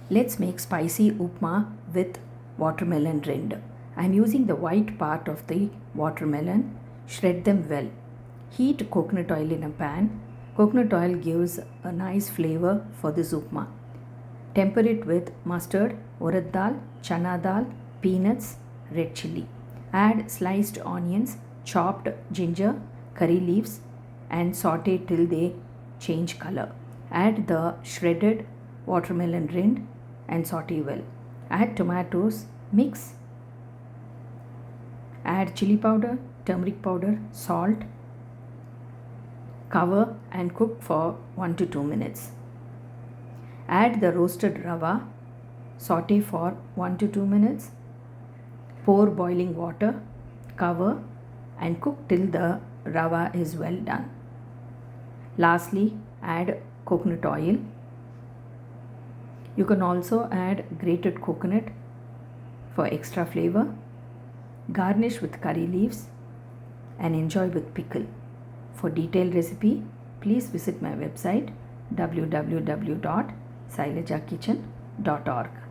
Let's make spicy upma with watermelon rind. I am using the white part of the watermelon. Shred them well. Heat coconut oil in a pan. Coconut oil gives a nice flavor for this upma. Temper it with mustard, urad dal, chana dal, peanuts, red chilli. Add sliced onions, chopped ginger, curry leaves, and saute till they change color. Add the shredded watermelon rind and saute well. Add tomatoes, mix. Add chili powder, turmeric powder, salt. Cover and cook for 1 to 2 minutes. Add the roasted rava, saute for 1 to 2 minutes. Pour boiling water, cover and cook till the rava is well done. Lastly, add coconut oil. You can also add grated coconut for extra flavor. Garnish with curry leaves and enjoy with pickle. For detailed recipe, please visit my website www.sailajakitchen.org.